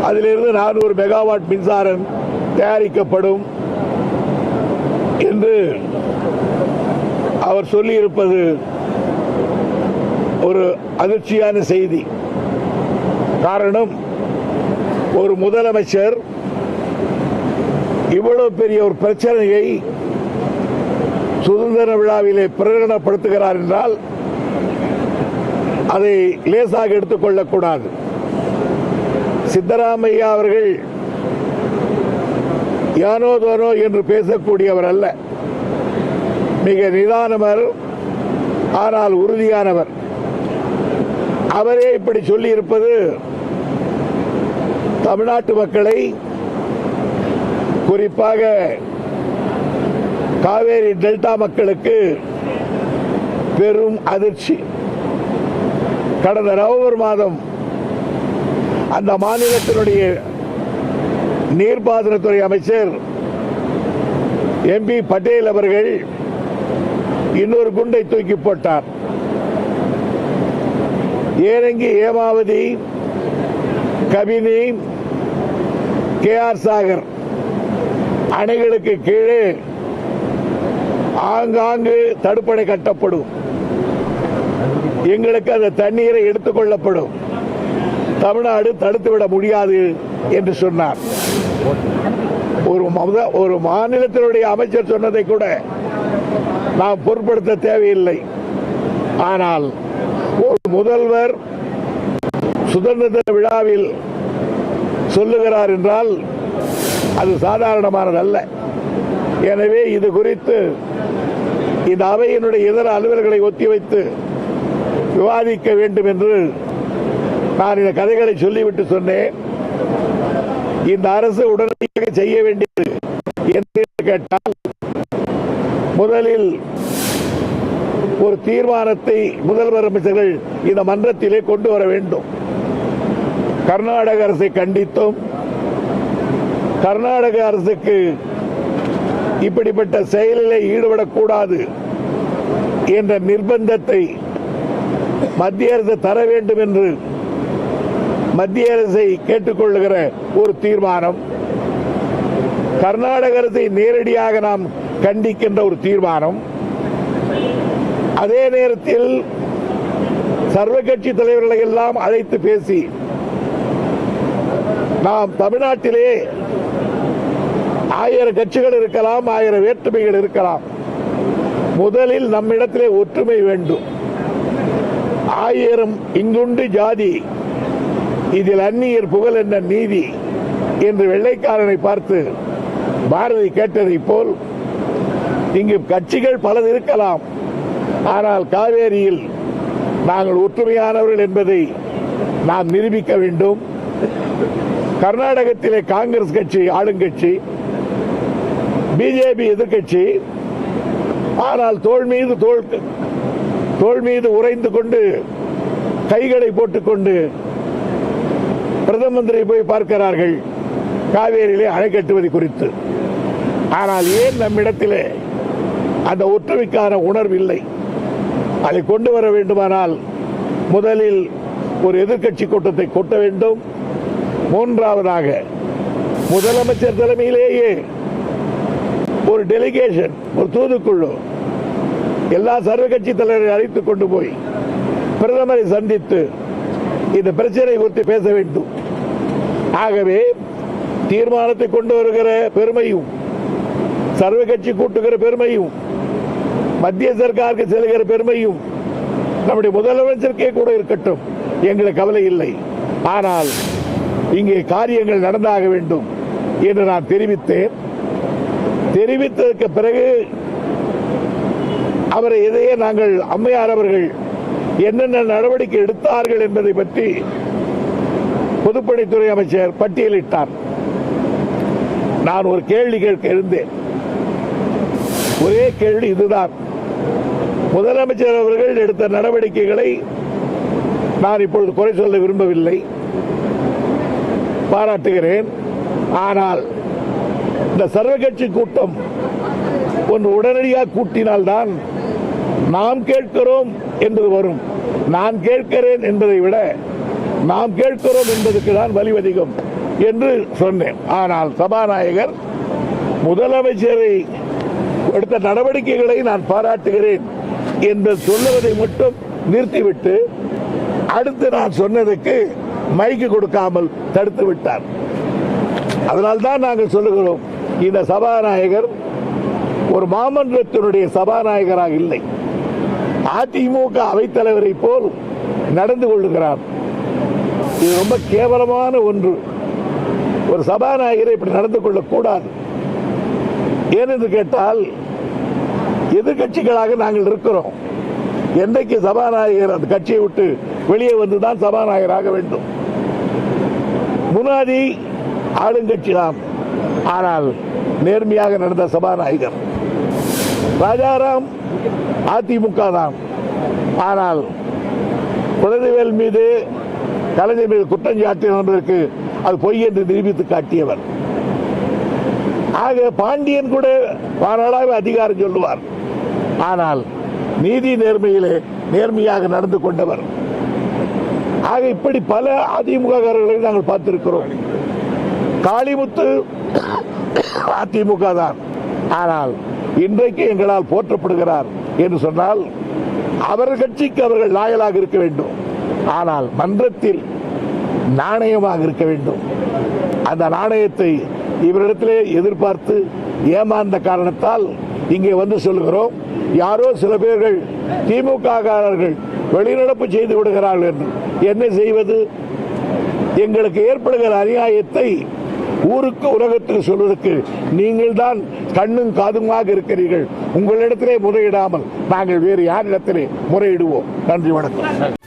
அதிலிருந்து 400 மெகாவாட் மின்சாரம் தயாரிக்கப்படும் என்று அவர் சொல்லியிருப்பது ஒரு அதிர்ச்சியான செய்தி. காரணம், ஒரு முதலமைச்சர் இவ்வளவு பெரிய ஒரு பிரச்சனையை சுதந்திர விழாவிலே பிரகடனப்படுத்துகிறார் என்றால் அதை லேசாக எடுத்துக் கொள்ளக்கூடாது. சித்தராமையா அவர்கள் யானோதோனோ என்று பேசக்கூடியவர் அல்ல, மிக நிதானவர், ஆனால் உறுதியானவர். அவரே இப்படி சொல்லி இருப்பது தமிழ்நாட்டு மக்களை, குறிப்பாக காவேரி டெல்டா மக்களுக்கு பெரும் அதிர்ச்சி. கடந்த நவம்பர் மாதம் அந்த மாநிலத்தினுடைய நீர்ப்பாசனத்துறை அமைச்சர் MP பட்டேல் அவர்கள் இன்னொரு குண்டை தூக்கி போட்டார். ஏரங்கி, ஏமாவதி, கபினி, KR சாகர் அணைகளுக்கு கீழே ஆங்காங்கு தடுப்பணை கட்டப்படும், எங்களுக்கு அந்த தண்ணீரை எடுத்துக் கொள்ளப்படும், தமிழ்நாடு தடுத்துவிட முடியாது என்று சொன்னார். ஒரு மாநிலத்தினுடைய அமைச்சர் சொன்னதை கூட நாம் பொருட்படுத்த தேவையில்லை. ஆனால் ஒரு முதல்வர் சுதந்திர விழாவில் சொல்லுகிறார் என்றால் அது சாதாரணமானதல்ல. எனவே இது குறித்து இந்த அவையினுடைய இதர அலுவலர்களை ஒத்திவைத்து விவாதிக்க வேண்டும் என்று நான் இந்த கதைகளை சொல்லிவிட்டு சொன்னேன். இந்த அரசு உடனடியாக செய்ய வேண்டியது என்று கேட்டால், முதலில் ஒரு தீர்மானத்தை முதல்வர் அமைச்சர்கள் இந்த மன்றத்திலே கொண்டு வர வேண்டும். கர்நாடக அரசை கண்டித்தும், கர்நாடக அரசுக்கு இப்படிப்பட்ட செயலில் ஈடுபடக்கூடாது என்ற நிர்பந்தத்தை மத்திய அரசு தர வேண்டும் என்று மத்திய அரசை கேட்டுக்கொள்ளுகிற ஒரு தீர்மானம், கர்நாடக அரசை நேரடியாக நாம் கண்டிக்கின்ற ஒரு தீர்மானம், அதே நேரத்தில் சர்வ கட்சி தலைவர்களை எல்லாம் அழைத்து பேசி நாம் தமிழ்நாட்டிலே 1000 கட்சிகள் இருக்கலாம், 1000 வேற்றுமைகள் இருக்கலாம், முதலில் நம்மிடத்திலே ஒற்றுமை வேண்டும். 1000 இங்குண்டு ஜாதி, இதில் அந்நியர் புகழ் என்ன நீதி என்று வெள்ளைக்காரனை பார்த்து பாரதி கேட்டதை போல் இங்கு கட்சிகள் பலது இருக்கலாம், ஆனால் காவேரியில் நாங்கள் ஒற்றுமையானவர்கள் என்பதை நாம் நிரூபிக்க வேண்டும். கர்நாடகத்திலே காங்கிரஸ் கட்சி ஆளுங்கட்சி, பிஜேபி எதிர்கட்சி, ஆனால் தோள் மீது உறைந்து கொண்டு கைகளை போட்டுக்கொண்டு பிரதம மந்திரி போய் பார்க்கிறார்கள் காவேரியிலே அணை கட்டுவது குறித்து. ஆனால் ஏன் நம்மிடத்திலே அந்த ஒற்றுமைக்கான உணர்வு இல்லை? அதை கொண்டு வர வேண்டுமானால் முதலில் ஒரு எதிர்க்கட்சி கூட்டத்தை கூட்ட வேண்டும். மூன்றாவதாக முதலமைச்சர் தலைமையிலேயே ஒரு டெலிகேஷன், ஒரு தூதுக்குழு எல்லா சர்வ கட்சி தலைவரை அழைத்துக் கொண்டு போய் பிரதமரை சந்தித்து இந்த பிரச்சனை குறித்து பேச வேண்டும். ஆகவே தீர்மானத்தை கொண்டு வருகிற பெருமையும், சர்வ கட்சி கூட்டுகிற பெருமையும், மத்திய சர்க்காருக்கு செல்கிற பெருமையும் நம்முடைய முதலமைச்சருக்கே கூட இருக்கட்டும், எங்களுக்கு கவலை இல்லை. ஆனால் இங்கே காரியங்கள் நடந்தாக வேண்டும் என்று நான் தெரிவித்தேன். தெரிவித்ததற்கு பிறகு அவரை எதையே நாங்கள் அம்மையார் அவர்கள் என்னென்ன நடவடிக்கை எடுத்தார்கள் என்பதை பற்றி பொதுப்பணித்துறை அமைச்சர் பட்டியலிட்டார். நான் ஒரு கேள்வி கேட்க இருந்தேன். ஒரே கேள்வி இதுதான். முதலமைச்சர் அவர்கள் எடுத்த நடவடிக்கைகளை நான் இப்பொழுது குறை சொல்ல விரும்பவில்லை, பாராட்டுகிறேன். ஆனால் இந்த சர்வ கட்சி கூட்டம் ஒன்று உடனடியாக கூட்டினால்தான் நாம் கேட்கிறோம் என்பது வரும். நான் கேட்கிறேன் என்பதை விட நாம் கேட்கிறோம் என்பதற்கு தான் வலி அதிகம். என்று சொன்னேன். ஆனால் சபாநாயகர் முதலமைச்சரை எடுத்த நடவடிக்கைகளை நான் பாராட்டுகிறேன் என்று சொல்லுவதை மட்டும் நிறுத்திவிட்டு அடுத்து நான் சொன்னதுக்கு மைக்கு கொடுக்காமல் தடுத்து விட்டார். அதனால்தான் நாங்கள் சொல்லுகிறோம், இந்த சபாநாயகர் ஒரு மாமன்றத்தினுடைய சபாநாயகராக இல்லை, அதிமுக அவைத்தலைவரை போல் நடந்து கொள்ளுகிறார். இது ரொம்ப கேவலமான ஒன்று. ஒரு சபாநாயகரை இப்படி நடந்து கொள்ளக்கூடாது. ஏனென்று கேட்டால் எதிர்கட்சிகளாக நாங்கள் இருக்கிறோம். என்றைக்கு சபாநாயகர் அந்த கட்சியை விட்டு வெளியே வந்துதான் சபாநாயகராக வேண்டும். முன்னாடி ஆளுங்கட்சி தான், ஆனால் நேர்மையாக நடந்த சபாநாயகர். ராஜாராம் அதிமுக தான், ஆனால் குழந்தைவேல் மீது கலைஞர் மீது குற்றம் சாட்டியவர்களுக்கு அது பொய் என்று நிரூபித்து காட்டியவர். ஆக பாண்டியன் கூட வாராளாக அதிகாரம் சொல்லுவார், ஆனால் நீதி நேர்மையிலே நேர்மையாக நடந்து கொண்டவர். ஆக இப்படி பல அதிமுககாரர்களை நாங்கள் பார்த்திருக்கிறோம். காளிமுத்து அதிமுக தான், ஆனால் இன்றைக்கு எங்களால் போற்றப்படுகிறார் என்று சொன்னால் அவர் கட்சிக்கு அவர்கள் லாயலாக இருக்க வேண்டும், ஆனால் மன்றத்தில் நாணயமாக இருக்க வேண்டும். அந்த நாணயத்தை இவரிடத்திலே எதிர்பார்த்து ஏமாந்த காரணத்தால் இங்கே வந்து சொல்லுகிறோம், யாரோ சில பேர்கள் திமுககாரர்கள் வெளிநடப்பு செய்து விடுகிறார்கள் என்று. என்ன செய்வது? எங்களுக்கு ஏற்படுகிற அநியாயத்தை ஊருக்கு உலகத்துக்கு சொல்வதற்கு நீங்கள் தான் கண்ணும் காதுமாக இருக்கிறீர்கள். உங்களிடத்திலே முறையிடாமல் நாங்கள் வேறு யாரிடத்திலே முறையிடுவோம். நன்றி, வணக்கம்.